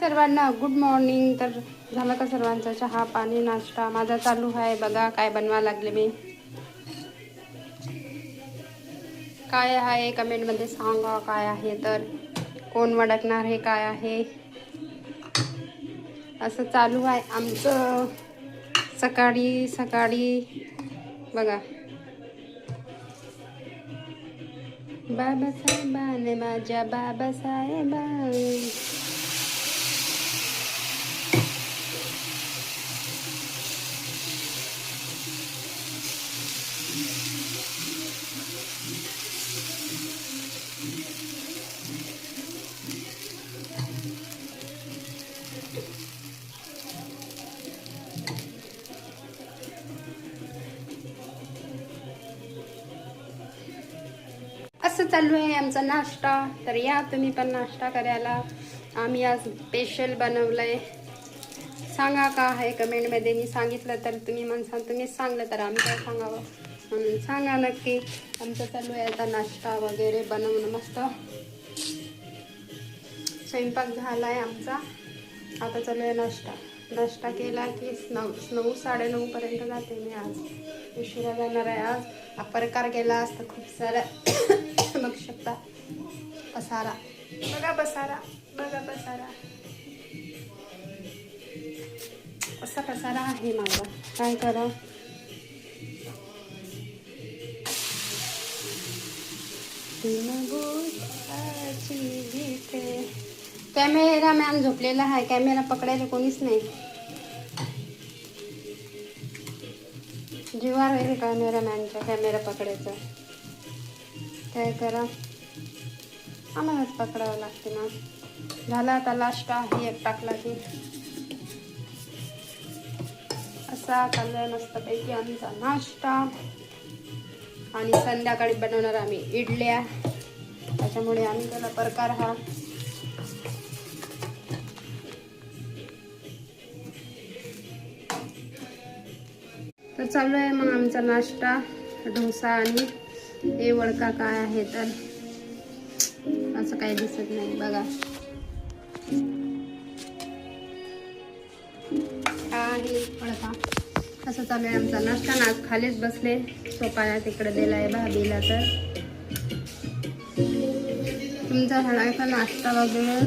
सर्वांना good morning. तर झालं का सर्वांचा चहा पाणी नाश्ता? माझा चालू आहे. बघा काय बनवा लागले मी. काय आहे कमेंटमध्ये सांगा काय आहे. तर कोण वडकणार हे काय आहे. असं चालू आहे आमचं सकाळी सकाळी. बघा बाबासाहेबाने माझ्या बाबासाहेबा. असं चालू आहे आमचा नाश्ता. तर या तुम्ही पण नाश्ता करायला. आम्ही आज स्पेशल बनवलंय. सांगा का आहे कमेंटमध्ये. मी सांगितलं तर तुम्ही म्हणसाल, तुम्ही सांगलं तर आम्ही काय सांगावं म्हणून सांगा नक्की. आमचं चालू आहे आता नाश्ता वगैरे बनवणं. मस्त स्वयंपाक झाला आहे आमचा. आता चालू आहे नाश्ता. नाश्ता केला की 9 साडेनऊपर्यंत जाते मी. आज उशिरा जाणार आहे. आज हा प्रकार केला असता खूप सारा. बघू शकता पसारा. बघा पसारा, बघा पसारा. असा पसारा आहे माझा. काय करा. कॅमेरामॅन झोपलेला आहे. कॅमेरा पकडायला कोणीच नाही. जीवार आहे कॅमेरामॅनचा कॅमेरा पकडायचा. काय करा, आम्हालाच पकडावं लागते ना. झाला आता लास्ट आहे एक टाकला की. असा चाललाय मस्तपैकी आमचा नाश्ता. आणि संध्याकाळी बनवणार आम्ही इडल्या. त्याच्यामुळे आम्ही त्याला प्रकार हा. तर चालू आहे मग आमचा नाश्ता. डोसा आणि हे वडका काय आहे तर असं काही दिसत नाही. बघा आहे वडका. असं चालू आहे आमचा नाश्ता. ना आज खालीच बसले सोपाया तिकडे दिलाय भाभीला. तर तुमचा झाला का नाश्ता वगैरे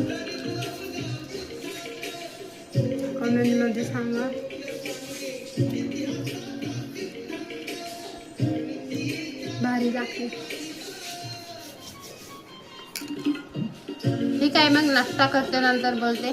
कमेंटमध्ये सांगा. भारी दाखवे. ठीक आहे मग नाश्ता करते नंतर बोलते.